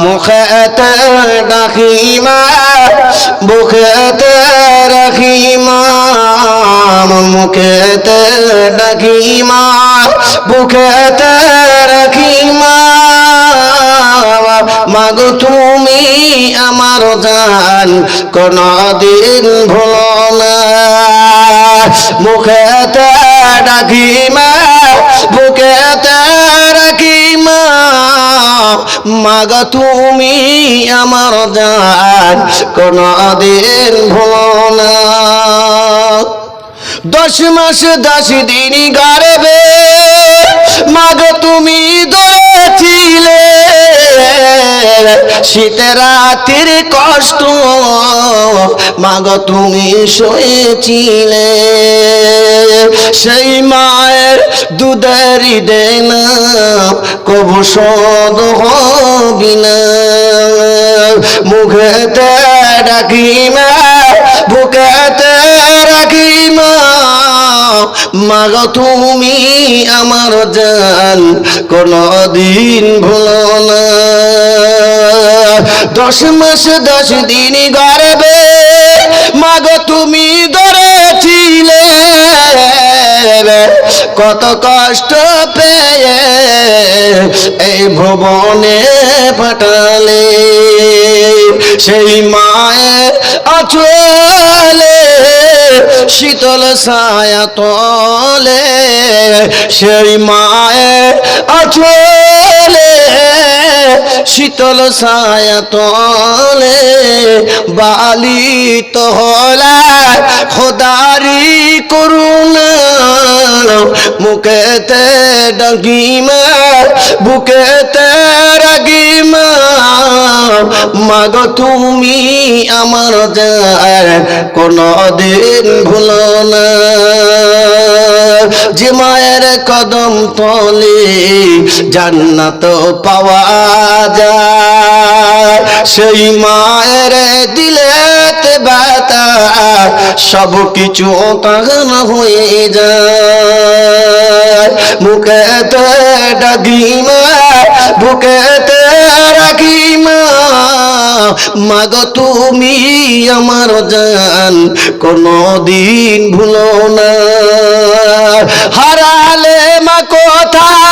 মুখেতে ডাকিমা বুকেতে রাখিমা মুখেতে ডাকিমা বুকেতে রাখিমা মাগো তুমি আমার জান কোনদিন ভুলো না মুখেতে ডাকিমা বুকেতে রাখিমা মাগো তুমি আমার জান কোনদিন ভুলো না 10 মাস 10 দিন গর্ভে মাগো তুমি ধরেছিলে শীতের রাতের কষ্ট মাগো তুমি সয়েছিলে সেই মায়ের দুধের দেনা কবু শোধ হবি না মুখেতে ডাকিমা বুকেতে রাখিমা মাগো তুমি আমার জান কোনদিন ভুলো না 10 মাস 10 দিন গর্ভে মাগো তুমি ধরেছিলে কত কষ্ট পেয়ে এই ভুবনে পাঠালে সেই মায়ের আঁচলে শীতল ছায়া তলে সেই মায়ের আঁচলে শীতল ছায়া তলে বালিত হলা খোদারি করুণা মুখেতে ডাকিমা বুকেতে রাখিমা মাগো তুমি আমার জান কোনদিন ভুলো না যে মায়ের কদম তলে জান্নাত পাওয়া যায় সেই মায়ের দিলেতে ব্যথা সব কিছু তাহান হয়ে যায় মুখেতে ডাকিমা বুকেতে রাখিমা মাগো তুমি আমার জান কোনদিন ভুলো না হারালে মা কোথায়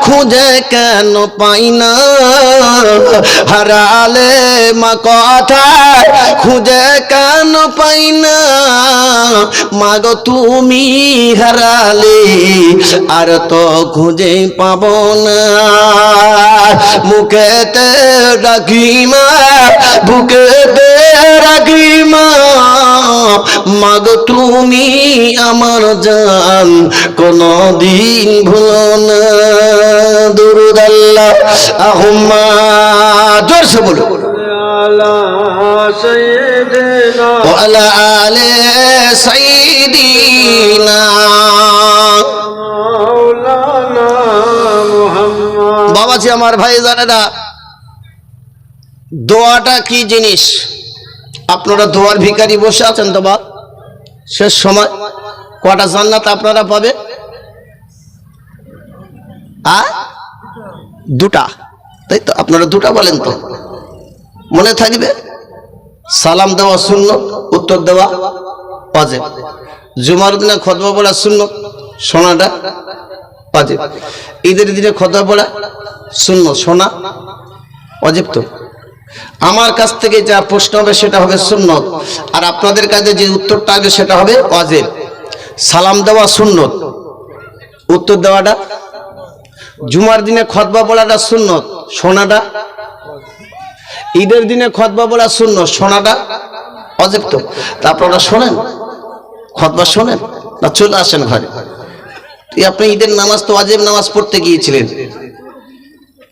খুঁজে কেন পাই না হারালে মা কোথায় খুঁজে কেন পাই না মাগো তুমি হারালে আর তো খুঁজে পাবো না মুখেতে ডাকিমা বুকেতে রাখিমা মাগো তুমি আমার জান কোনদিন ভুলো না দুরুদ আল্লাহ আহুম্মা জোরসে বলো আলা সাইয়্যিদিনা ওয়া আলা আলি সাইয়্যিদিনা মাওলানা মুহাম্মদ বাবাজি আমার ভাই জানেরা দোয়াটা কি জিনিস আপনারা দোয়ার ভিখারি বসে আছেন তো বা শেষ সময় কটা জান্নাত আপনারা পাবে দুটা তাই তো আপনারা দুটা বলেন তো মনে থাকবে সালাম দেওয়া সুন্নত উত্তর দেওয়া ওয়াজিব জুমার দিনে খুতবা পড়া সুন্নত শোনাটা ওয়াজিব ঈদের দিনে খুতবা পড়া সুন্নত শোনা ওয়াজিব তো আমার কাছ থেকে যা প্রশ্ন হবে সেটা হবে সুন্নত আর আপনাদের কাছে যে উত্তরটা আসবে সেটা হবে ওয়াজিব সালাম দেওয়া সুন্নত উত্তর দেওয়াটা জুমার দিনে খুতবা পড়াটা সুন্নত শোনাটা ঈদের দিনে খুতবা পড়া সুন্নত শোনাটা ওয়াজিব তো তা আপনারা শোনেন খুতবা শোনেন না চলে আসেন ঘরে আপনি ঈদের নামাজ তো ওয়াজিব নামাজ পড়তে গিয়েছিলেন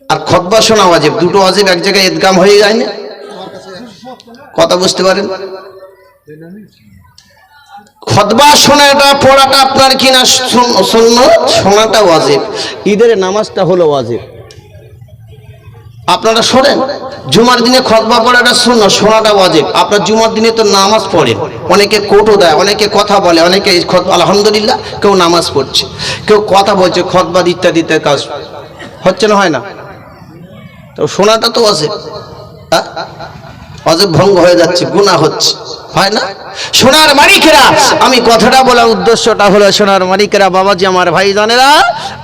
আর খুতবা শোনা ওয়াজিব দুটো ওয়াজিব এক জায়গায় ইদগাম হয়ে যায় না কথা বুঝতে পারেন খুতবা শোনাটা পড়াটা আপনার কিনা সুন্নত শোনাটা ওয়াজিব ঈদের নামাজটা হলো ওয়াজিব আপনারা শোনেন জুমার দিনে খুতবা পড়াটা সুন্নাত, শোনাটা ওয়াজিব। আপনার জুমার দিনে তো নামাজ পড়েন, অনেকে কোটও দেয়, অনেকে কথা বলে, অনেকে আলহামদুলিল্লাহ কেউ নামাজ পড়ছে, কেউ কথা বলছে, খুতবা ইত্যাদি কাজ হচ্ছে না, হয় না? তো শোনাটা তো ওয়াজিব, ওয়াজিব ভঙ্গ হয়ে যাচ্ছে, গুনাহ হচ্ছে, হয় না? সোনার মালিকেরা, আমি কথাটা বলার উদ্দেশ্যটা হলো, সোনার মালিকেরা, বাবাজি আমার ভাই জানেরা,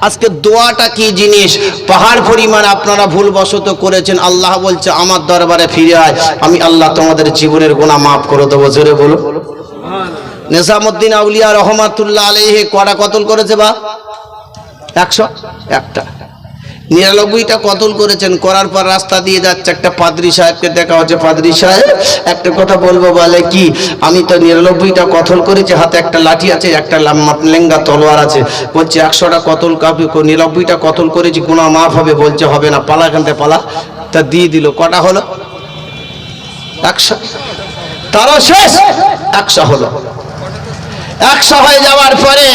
আজকে দোয়াটা কি জিনিস পাহাড় পরিমাণ আপনারা ভুলবশত করেছেন। আল্লাহ বলছে আমার দরবারে ফিরে আয়, আমি আল্লাহ তোমাদের জীবনের গুনাহ মাফ করে দেবো। জোরে বলো। নিজামুদ্দিন আউলিয়া রহমাতুল্লাহ আলাইহি কটা কতল করেছে? বা 101টা, 99টা কতল করেছেন। করার পর রাস্তা দিয়ে যাচ্ছে, একটা পাদ্রী সাহেবকে দেখা হচ্ছে। পাদ্রী সাহেব একটা কথা বলবো, বলে কি, আমি তো 99টা কতল করেছি, হাতে একটা লাঠি আছে, একটা লেঙ্গা তলোয়ার আছে। বলছে 100টা কতল, 99টা কতল করেছি, গুনাহ মাফ হবে। বলছে হবে না, পালা এখান থেকে পালা। তা দিয়ে দিল। কটা হলো? 100। তারও শেষ 100 হলো। 100 হয়ে যাওয়ার পরে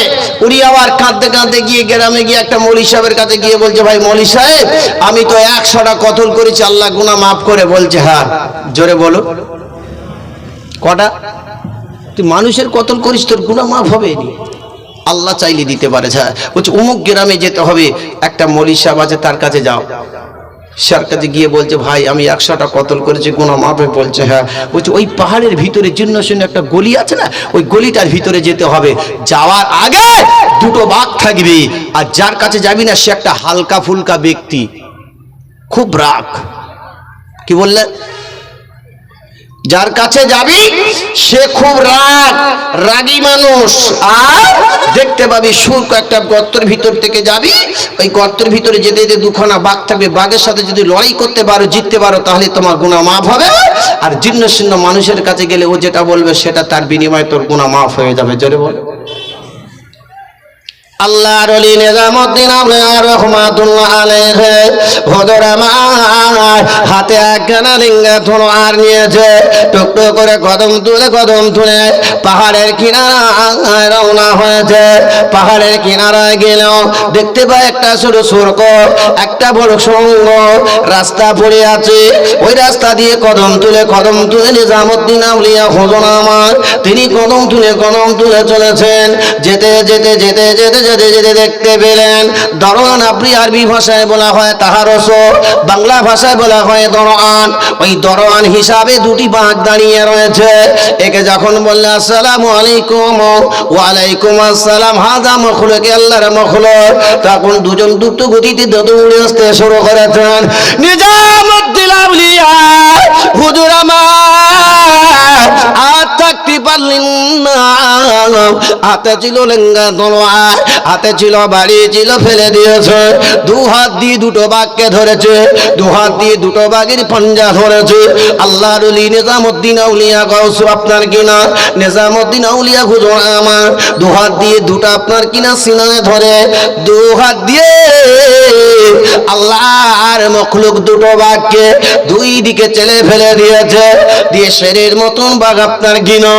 উনি আবার কাঁদতে কাঁদতে গিয়ে গ্রামে গিয়ে একটা মৌলী সাহেবের কাছে গিয়ে বলছে, ভাই মৌলী সাহেব, আমি তো 100টা কতল করেছি, আল্লাহ গুনাহ মাফ করে। বলছে হ্যাঁ। জোরে বলো। কটা? তুই মানুষের কতল করিস, তোর গুনাহ মাফ হবে? আল্লাহ চাইলে দিতে পারে। হ্যাঁ। বলছে অমুক গ্রামে যেতে হবে, একটা মৌলী সাহেব আছে, তার কাছে যাও। স্যার কাছে গিয়ে বলছে, ভাই আমি 100টা কতল করেছি, গুনাহ মাফ হবে? বলছে হ্যাঁ। বলছে ওই পাহাড়ের ভিতরে জীর্ণ শীর্ণ একটা গলি আছে না, ওই গলিটার ভিতরে যেতে হবে। যাওয়ার আগে 2টো বাঘ থাকবে, আর যার কাছে যাবি না সে একটা হালকা ফুলকা ব্যক্তি, খুব রাগ। কি বললেন? যার কাছে যাবি সে খুব রাগী মানুষ। আর দেখতে পাবি শুল্ক একটা গর্তের ভিতর থেকে যাবি, ওই গর্তের ভিতরে যেতে যেতে 2খানা বাঘ থাকবে। বাঘের সাথে যদি লড়াই করতে পারো, জিততে পারো, তাহলে তোমার গুনাহ মাফ হবে। আর জীর্ণ শীর্ণ মানুষের কাছে গেলে ও যেটা বলবে সেটা তার বিনিময়ে তোর গুনাহ মাফ হয়ে যাবে। জোরে বল। আল্লাহর ওলি নিজামুদ্দিন আউলিয়া রহমাতুল্লাহ আলাইহি হুজুর আমার হাতে একখানা লিঙ্গা তলোয়ার নিয়েছে। টুকটুক করে কদম তুলে পাহাড়ের কিনারায় রওনা হয়েছে। পাহাড়ের কিনারায় গেল, দেখতে পায় একটা ছোট সুড়ঙ্গ, একটা বড় সুড়ঙ্গ রাস্তা পড়ে আছে। ওই রাস্তা দিয়ে কদম তুলে নিজামুদ্দিন আউলিয়া হুজুর আমার তিনি কদম তুলে চলেছেন। যেতে যেতে যেতে যেতে যেতে যেতে দেখতে পেলেন দরওয়ান। আপনি আরবি ভাষায় বলা হয় তাহারস, বাংলা ভাষায় বলা হয় দরওয়ান। ওই দরওয়ান হিসাবে 2টি বাঘ দাঁড়িয়ে রয়েছে। একে যখন বললে আসসালামু আলাইকুম, ওয়ালাইকুম আসসালাম, হাজা মখলুক, আল্লাহর মখলুক, তখন দুজন দ্রুত গতিতে দৌড়ে আসতে শুরু করেছেন। নিজামুদ্দিন আউলিয়া হুজুর আমার আর থাকতে পারলেন না। হাতে ছিল লেঙ্গা তলোয়ার, হাতে ছিল বাড়ি ছিল, ফেলে দিয়েছে। 2 হাত দিয়ে 2টো বাঘকে ধরেছে, 2 হাত দিয়ে 2টো বাঘের পাঞ্জা ধরেছে। আল্লাহর ওলি নিজামুদ্দিন আউলিয়া গাউস আপনার কিনা, নিজামুদ্দিন আউলিয়া হুজুর আমার 2 হাত দিয়ে 2টা আপনার কিনা সিনায় ধরে, 2 হাত দিয়ে আল্লাহর মখলুক 2টো বাঘকে 2 দিকে চেলে ফেলে দিয়েছে। দিয়ে শেরের মতন বাঘ আপনার কিনা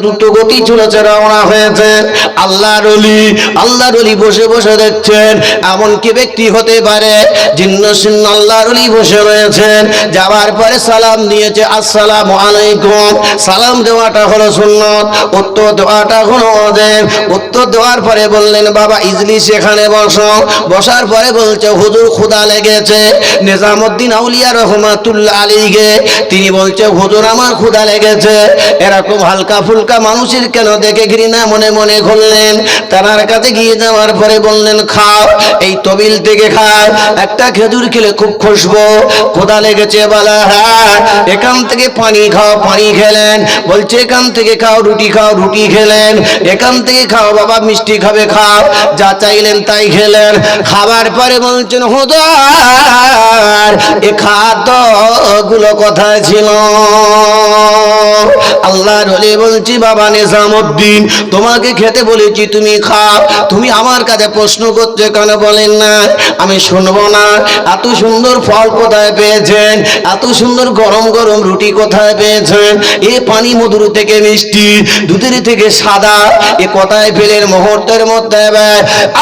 দ্রুত গতি চলেছে, রওনা হয়েছে। আল্লাহর ওলি বসে বসে দেখছেন এমন কি ব্যক্তি হতে পারে, জিন্ন শীর্ণ আল্লাহর ওলি বসে রয়েছেন। যাবার পরে সালাম দিয়েছে, আসসালামু আলাইকুম। সালাম দেওয়াটা হলো সুন্নাত, উত্তর দেওয়াটা হলো ওয়াজিব। উত্তর দেওয়ার পরে বললেন, বাবা ইজলিস এখানে বসো। বসার পরে বলছে, হুজুর ক্ষুধা লেগেছে। নিজামুদ্দিন আউলিয়া রহমাতুল্লাহ আলাইহি তিনি বলছে, হুজুর আমার ক্ষুধা লেগেছে। এরকম হালকা ফুলকা মানুষের কেন দেখে ঘৃণা মনে মনে করলেন। তার কাছে গিয়ে যাওয়ার পরে বললেন, খাও, এই তবিল থেকে খাও, একটা খেজুর খেলে খুব খুশবো। ক্ষুধা লেগেছে, বলা হ্যাঁ। এখান থেকে পানি খাও, পানি খেলেন। বলছে এখান থেকে খাও, রুটি খেলেন। এখান থেকে খাও বাবা, মিষ্টি খাবে, খাও। যা চাইলেন তাই খেলেন। খাবার পরে বলছেন, হুজুর এ খাদ্যগুলো কোথায় ছিল? আল্লাহর ওলি বলছি, বাবা নিজামুদ্দিন তোমাকে খেতে বলেছি, তুমি খাও। তুমি আমার কাছে প্রশ্ন করছো কেন? বলেন না, আমি শুনবো না। এত সুন্দর ফল কোথায় পেয়েছেন? এত সুন্দর গরম গরম রুটি কোথায় পেয়েছেন? এ পানি মধুর থেকে মিষ্টি, দুধের থেকে সাদা, এ কোথায় পেলেন? মুহূর্তের মধ্যে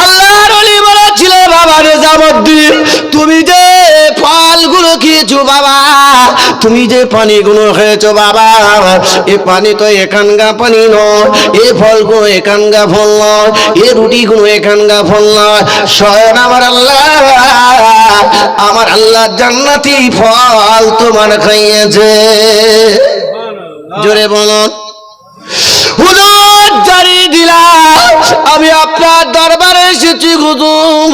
আল্লাহ আল্লাহর ওলি বলেছিল বাবা নিজামুদ্দিন তুমি যে ফলগুলো খেয়েছো বাবা, তুমি যে পানিগুলো খেয়েছো বাবা, এ পানি তো এখানকার পানি নয়, এ ফলগুলো এখানকার ফল নয়, এ রুটিগুলো এখানকার ফল নয়, স্বয়ং আমার আল্লাহ জান্নাতি ফল তোমার খাইয়েছে। জোরে বলুন হুজুর জানিয়ে দিলাম আমি আপনার দরবারে এসেছি হুজুর।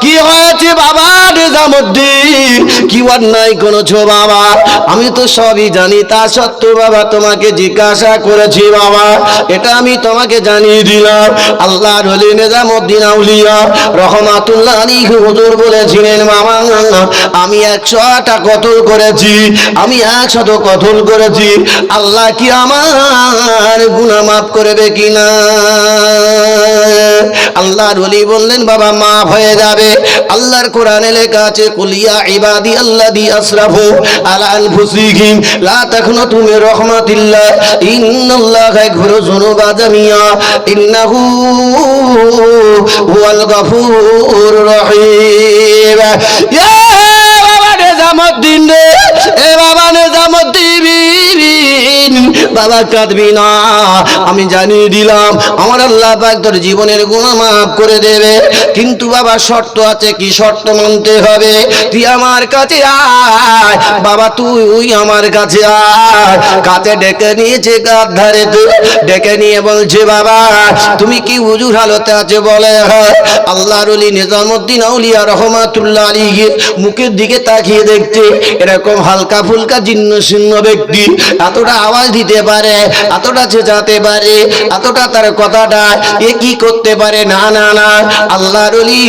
কি হয়েছে বাবা নিজামুদ্দিন, কি অন্যায় করেছো বাবা? আমি তো সবই জানি, তা সত্ত্বেও বাবা তোমাকে জিজ্ঞাসা করেছি বাবা, এটা আমি তোমাকে জানিয়ে দিলাম। আল্লাহর ওলি নিজামুদ্দিন আউলিয়া রহমাতুল্লাহ আলাইহি হুজুর বলেছিলেন বাবা আমি 100টা কতল করেছি, আমি 100 কতল করেছি, আল্লাহ কি আমার গুনাহ মাফ করবে কিনা? আল্লাহর ওলি বললেন বাবা মাফ হয়ে যাবে। আল্লাহর কোরআনে লেখা আছে কুলিয়া ইবাদি আল্লাযী আসরাফু আলা আনফুসিহিম লা তাকনাতু মির রাহমাতিল্লাহ ইন্নাল্লাহা ইয়াগফিরু যুনুবা জামিআ ইন্নাহু হুয়াল গফুরুর রহিম। ইয়া বাবা নিজামুদ্দিন রে, এ বাবা নিজামুদ্দিন বাবা কাঁদবি না, আমি জানিয়ে দিলাম আমার আল্লাহ পাক তোর জীবনের গুনাহ মাফ করে দেবে, কিন্তু বাবা শর্ত আছে। কি শর্ত মানতে হবে? তুই আমার কাছে আয় বাবা, তুই আমার কাছে আয়। কাছে ডেকে নিয়েছে কাঁধ ধারে, ডেকে নিয়ে বলছে বাবা তুমি কি হুজুর হালতে আছে বলে? আল্লাহর ওলি নিজামুদ্দিন আউলিয়া রহমাতুল্লাহ আলাইহি মুখের দিকে তাকিয়ে দেখতে এরকম হালকা ফুলকা জীর্ণ শীর্ণ ব্যক্তি এতটা আওয়াজ দিতে পারে, এতটা চেঁচাতে পারে, এতটা তার কথাটা এ কি করতে পারে? না না না, আল্লাহর ওলি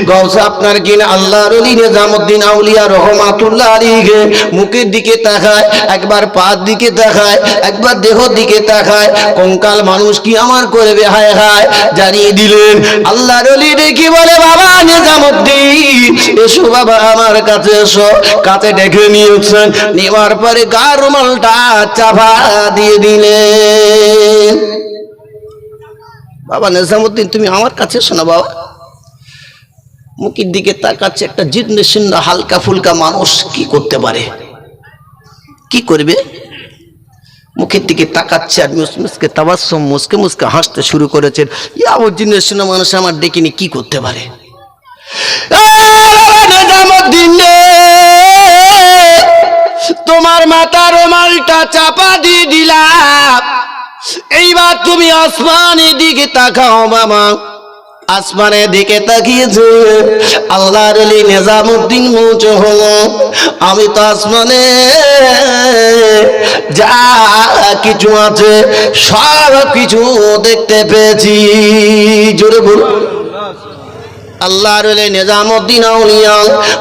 গৌস আপনার কিনা আল্লাহর ওলি নিজামুদ্দিন আউলিয়া রহমাতুল্লাহ আলাইহি মুখের দিকে তাকায়, একবার পার দিকে তাকায়, একবার দেহর দিকে তাকায়, কঙ্কাল মানুষ কি আমার করবে? হায় হায়। জানিয়ে দিলেন আল্লাহর ওলি দেখি বলে বাবা নিজামুদ্দিন এসো বাবা আমার কাছে এসো। কাছে ডেকে নিয়েছেন, নেওয়ার পরে গার রুমালটা চাপা দিয়ে দিলেন। বাবা নিজামুদ্দিন তুমি আমার কাছে শোনো বাবা। মুখের দিকে তাকাচ্ছে একটা জীর্ণ শীর্ণ হালকা ফুলকা মানুষ, কি করতে পারে? কি করবে? মুখের দিকে তাকাচ্ছে আর মুসকে তাবাসসুম মুসকে মুসকে হাসতে শুরু করেছেন। ইয়া ও জীর্ণ শীর্ণ মানুষ আমার ডেকেনি কি করতে পারে? নিজামুদ্দিন তোমার মাথার রুমালটা চাপা দিয়ে দিলাম, এইবার তুমি আসমানের দিকে তাকাও বাবা। আসমানের দিকে তাকিয়েছে আল্লাহর ওলি নিজামুদ্দিন মুচো হলো আমি তো আসমানে যা কিছু আছে সব কিছু দেখতে পেয়েছি। জোরে বল আল্লাহর ওলি নিজামুদ্দিন আউলিয়া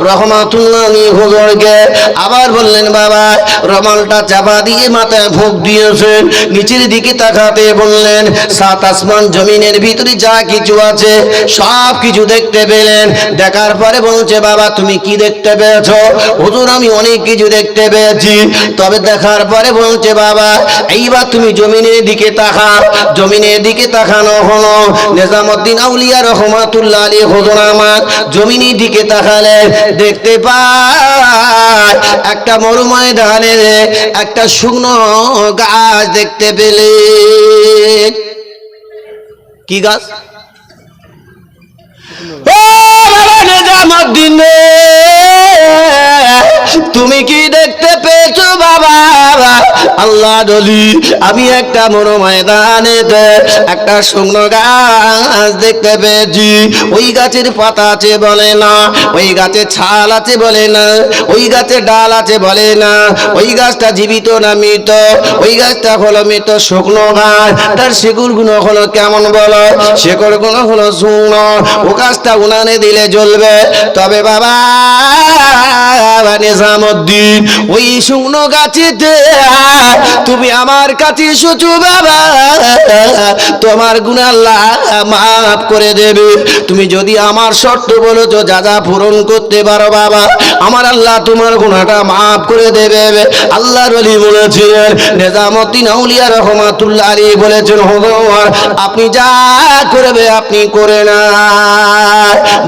রহমাতুল্লাহ আলাইহি হুজুরকে আবার বললেন বাবা রুমালটা চাপা দিয়ে মাথায় ফুঁক দিয়েছেন, নিচের দিকে তাকাতে বললেন, সাত আসমান জমিনের ভিতরে যা কিছু আছে সব কিছু দেখতে পেলেন। দেখার পরে বলছে বাবা তুমি কি দেখতে পেয়েছো? হুজুর আমি অনেক কিছু দেখতে পেয়েছি। তবে দেখার পরে বলছে বাবা এইবার তুমি জমিনের দিকে তাকাও। জমিনের দিকে তাকানো হলো, নিজামুদ্দিন আউলিয়া রহমাতুল্লাহ আলাইহি আমার জমিনের দিকে তাকালে দেখতে পায় একটা মরু ময়দানে একটা শুকনো গাছ দেখতে পেলে। কি গাছ? ও বাবা নিজামুদ্দিন তুমি কি দেখতে পেয়েছো বাবা? আল্লাহ দলি আমি একটা মরু ময়দানে একটা শুকনো গাছ দেখতে পেয়েছি। ওই গাছের পাতা আছে বলে না, ওই গাছের ছাল আছে বলে না, ওই গাছের ডাল আছে বলে না, ওই গাছটা জীবিত না মৃত? ওই গাছটা হলো মৃত শুকনো গাছ। তার শিকড় গুলো হলো কেমন বলো? শিকড় গুলো হলো শুকনো। ও গাছটা উনানে দিলে জ্বলবে। তবে বাবা নিজাম নিজামুদ্দিন ওই শুকনো গাছেতে তুমি আমার কাছে এসেছো বাবা, তোমার গুনাহ আল্লাহ মাফ করে দেবে। তুমি যদি আমার শর্ত বলো তো যা যা পূরণ করতে পারো বাবা, আমার আল্লাহ তোমার গুনাহটা মাফ করে দেবে। আল্লাহর ওলি বলেছিলেন, নিজামুদ্দিন আউলিয়া রহমাতুল্লাহ আলাইহি বলেছেন, হুজুর আপনি যা করবে আপনি করে না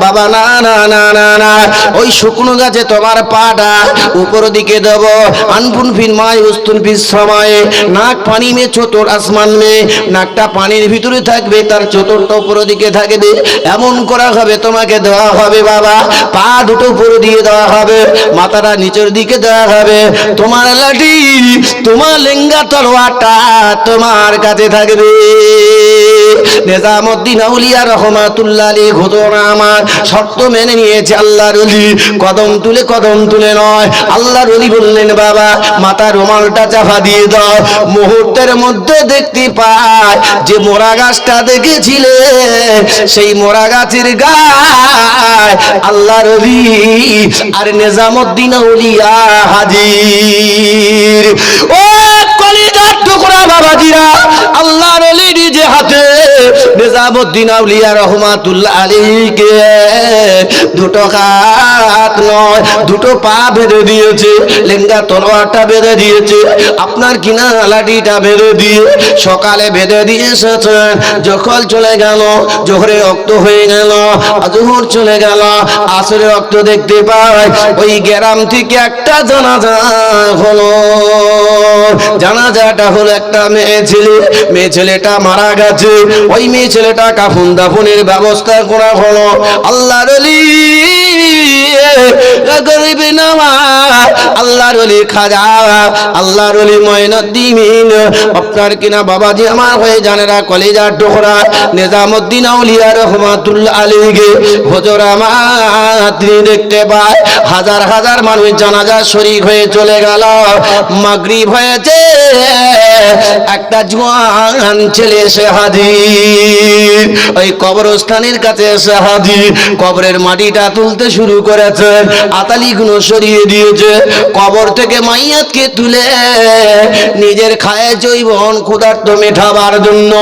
বাবা, না না না না না, ওই শুকনো গাছে তোমার পাটা উপর দিকে দেব, আনফুন ফির মায় উস্তুন ফির সময়ে, নাক পানি মে চতুর আসমান মে, নাকটা পানির ভিতরে থাকবে, তার চতুরটা উপর দিকে থাকবে, এমন করা হবে তোমাকে দেওয়া হবে বাবা। পা দুটো উপর দিয়ে দেওয়া হবে, মাথাটা নিচের দিকে দেওয়া হবে, তোমার লাঠি তোমার লেঙ্গা তলোয়ারটা তোমার কাছে থাকবে। নিজামুদ্দিন আউলিয়া রহমাতুল্লাহ আলাইহি হুজুর আমার শর্ত মেনে নিয়েছে আল্লাহর ওলি, কদম তুলে নয়। আল্লাহর ওলি বললেন বাবা মাথা রুমালটা চাপা দিয়ে দাও। মুহূর্তের মধ্যে দেখতে পায় যে মোরা গাছটা দেখেছিলে সেই মোরা গাছের গায় আল্লাহর ওলি আর নিজামুদ্দিন আউলিয়া হাজির। ও কলিজার টুকরা বাবাজিরা, আল্লাহর ওলি নিজে হাতে নিজামুদ্দিন আউলিয়া রহমাতুল্লাহ আলাইহিকে দুটো হাত নয় দুটো পা বেঁধে দিয়েছে, লেঙ্গা তলোয়ারটা বেঁধে দিয়েছে, আপনার কিনা লাঠিটা বেঁধে দিয়ে সকালে বেঁধে দিয়ে এসেছেন। যখন চলে গেল জোহরে রক্ত হয়ে গেল, জোহর চলে গেল, আসরে রক্ত দেখতে পাই। ওই গ্রাম থেকে একটা জানাজা হলো, জানাজাটা হলো একটা মেয়ে ছেলেটা মারা গেছে। ওই মেয়ে ছেলেটা কাফন দাফনের ব্যবস্থা করা হলো। আল্লাহর ওলি গরিব নওয়াজ, আল্লাহর ওলি খাজা, আল্লাহর ওলি মঈনুদ্দিন, আপনার কিনা বাবাজি আমার হয়ে জানেরা কলিজার টুকরা নিজামুদ্দিন আউলিয়া রহমাতুল্লাহ আলাইহি হুজুর আমার তিনি দেখতে পায় হাজার হাজার মানুষ জানাজা শরীক হয়ে চলে গেল। মাগরিব হয়েছে, একটা জওয়ান ছেলে এসে হাজির, ওই কবরস্থানের কাছে এসে হাজির। কবরের মাটিটা তুলতে শুরু করেছে, আতালিগুলো সরিয়ে দিয়েছে। কবর থেকে মাইয়াতকে তুলে নিজের খায় জৈবন ক্ষুধার্ত মেটাবার জন্য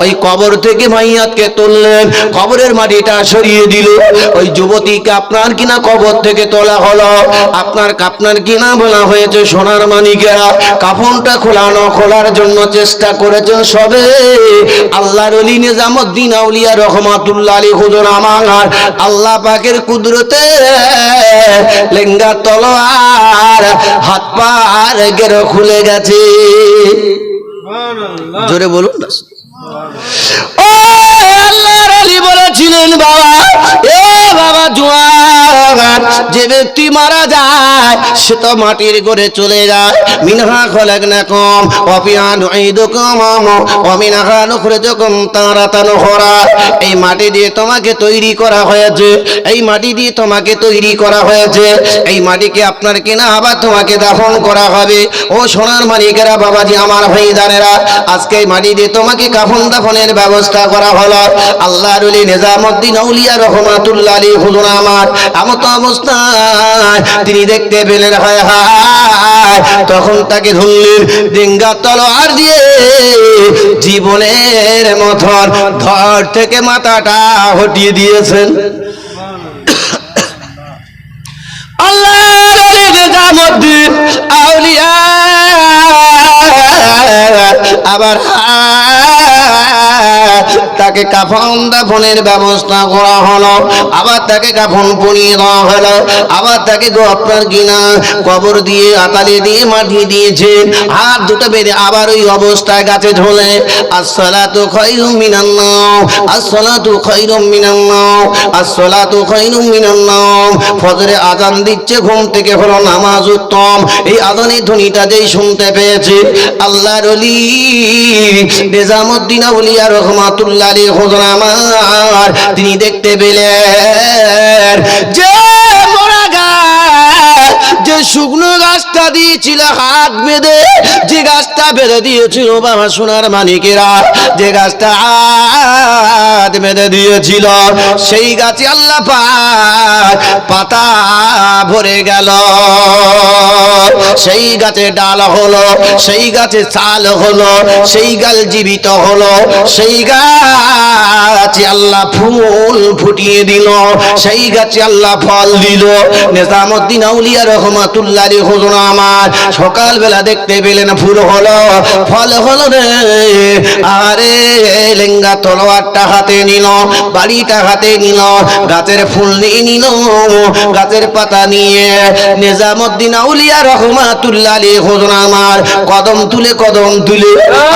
ওই কবর থেকে মাইয়াতকে তুললেন, কবরের মাটিটা সরিয়ে দিল। ওই যুবতীকে আপনার কিনা কবর থেকে তোলা হলো। আপনার কিনা বলা হয়েছে সোনার মানিকেরা কাফনটা খোলার জন্য চেষ্টা করেছেন সবে। আল্লাহর ওলি নিজামুদ্দিন আউলিয়া রহমাতুল্লাহ আলাইহি হুজুর আমার আল্লাহ পাকের কুদরতে লেঙ্গা তলোয়ার হাত পার গেরো খুলে গেছে। জোরে বলুন না। ও আল্লাহর ওলি বলেছিলেন বাবা, এ বাবা জওয়ান, যে ব্যক্তি মারা যায় সে তো মাটির ঘরে চলে যায়। মিনহা খলাকনাকুম ওয়া ফিহা নুঈদুকুম ওয়া মিনহা নুখরিজুকুম তারাতান উখরা। এই মাটি দিয়ে তোমাকে তৈরি করা হয়েছে, এই মাটি দিয়ে তোমাকে তৈরি করা হয়েছে, এই মাটিকে আপনার কিনা আবার তোমাকে দাফন করা হবে। ও সোনার মানিকেরা বাবাজি আমার ভাইদানেরা, আজকে এই মাটি দিয়ে তোমাকে কাফন দাফনের ব্যবস্থা করা হলো। আল্লাহর ওলি নিজামুদ্দিন আউলিয়া রহমাতুল্লাহ আলাইহি হুজুর আমার এমত অবস্থায় তিনি দেখতে পেলেন, হায় হায়, তখন তাকে ধরলেন ডিঙ্গা তলোয়ার দিয়ে জীবনের মতন ধর থেকে মাথাটা হটিয়ে দিয়েছেন। আল্লাহর ওলি নিজামুদ্দিন আউলিয়া আবার তাকে কাফন দাফনের ব্যবস্থা করা হলো, আবার তাকে কাফন পরিয়ে দেওয়া হলো, আবার তাকে আপনার কিনা কবর দিয়ে আতালি দিয়ে মাটি দিয়েছেন, হাত দুটো বেঁধে আবার ওই অবস্থায় গাছে ঝোলে। আসসালাতু খায়রুম মিনান নাওম, আসসালাতু খায়রুম মিনান নাওম, আসসালাতু খায়রুম মিনান নাওম। ফজরে আজান দিচ্ছে, ঘুম থেকে হলো নামাজ উত্তম। এই আজানের ধ্বনিটা যেই শুনতে পেয়েছে আল্লাহর ওলি নিজামুদ্দিন আউলিয়া রহমাতুল্লাহ আলাইহি হুজুর আমার তিনি দেখতে পেলেন যে মোরা গাছ, যে শুকনো গাছটা দিয়েছিল হাত বেঁধে, যে গাছটা বেঁধে দিয়েছিল বাবা সোনার মানিকেরা, যে গাছটা গাছ বেঁধে দিয়েছিল, সেই গাছে আল্লাহ পাক পাতা ভরে গেল, সেই গাছে ডাল হলো, সেই গাছে চাল হলো, সেই গাছ জীবিত হলো, সেই গাছে আল্লাহ ফুল ফুটিয়ে দিল, সেই গাছে আল্লাহ ফল দিল। নিজামুদ্দিন আউলিয়া রহমাতুল্লাহ আলাইহি হুজুর আমার সকালবেলা দেখতে পেলেন ফুল হলো, ফল হলো রে। আরে লেঙ্গা তলোয়ারটা হাতে নিল, বাড়িটা হাতে নিল, গাছের ফুল নিয়ে নিল, গাছের পাতা নিয়ে নিজামুদ্দিন আউলিয়া রহমাতুল্লাহ আলাইহি হুজুর আমার কদম তুলে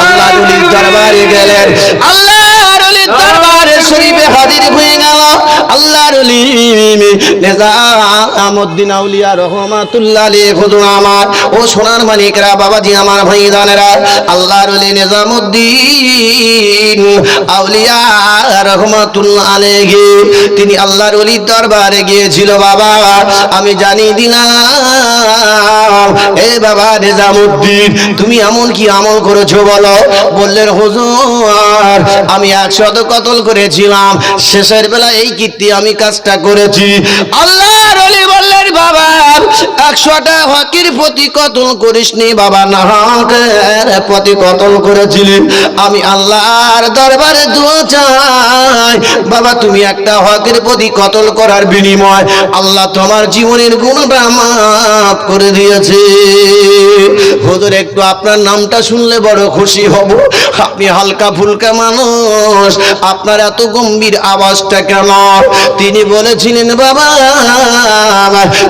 আল্লাহর ওলির দরবারে গেলেন। আল্লাহর ওলির দরবারে শরীফে হাজির হয়ে গেল আল্লাহর ওলি নিজামুদ্দিন আউলিয়া রহমাতুল্লাহ আলাইহি হুজুর আমার। ও সোনার মানিকরা, বাবাজি আমার, ভাইজানেরা, আল্লাহর ওলি নিজামুদ্দিন আউলিয়া রহমাতুল্লাহ আলাইহি তিনি আল্লাহর ওলির দরবারে গিয়েছিল। বাবা আমি জানিয়ে দিলাম, এ বাবা নিজামুদ্দিন তুমি এমন কি আমল করেছো বলো? বললেন হুজুর আমি 100 কতল করেছিলাম, শেষের বেলা এই কীর্তি আমি কাজটা করেছি। আল্লাহর ওলি বললেন বাবা 100টা হকের প্রতি কতল করিসনি বাবা, না হকের প্রতি কতল করেছিলি। আমি আল্লাহর দরবারে দোয়া চাই বাবা তুমি একটা হকের প্রতি কতল করার বিনিময় আল্লাহ তোমার জীবনের গুণটা মাফ করে দিয়েছে। হুজুর একটু আপনার নামটা শুনলে বড় খুশি হব, আপনি হালকা ফুলকা মানুষ, আপনার এত গম্ভীর আওয়াজটা কেন? তিনি বলেছিলেন বাবা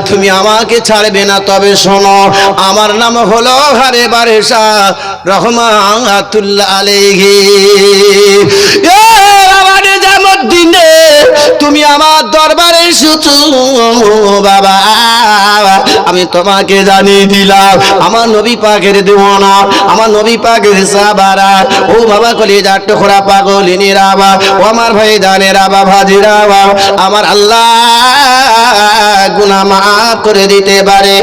তুমি আমাকে ছাড়বে না, তবে শোনো আমার নাম হলো হারে বারেশা রহমাতুল্লাহ আলাইহি। তুমি আমার দরবারে এসেছো বাবা, আমি তোমাকে জানিয়ে দিলাম আমার নবী পাকের দেওয়ানা, আমার নবী পাকের সাহাবারা, ও বাবা কলিজার টুকরা পাগলিনীরা, ও আমার ভাইজানেরা, বাবাজিরা, আমার আল্লাহ গুনাহ মাফ করে দিতে পারে।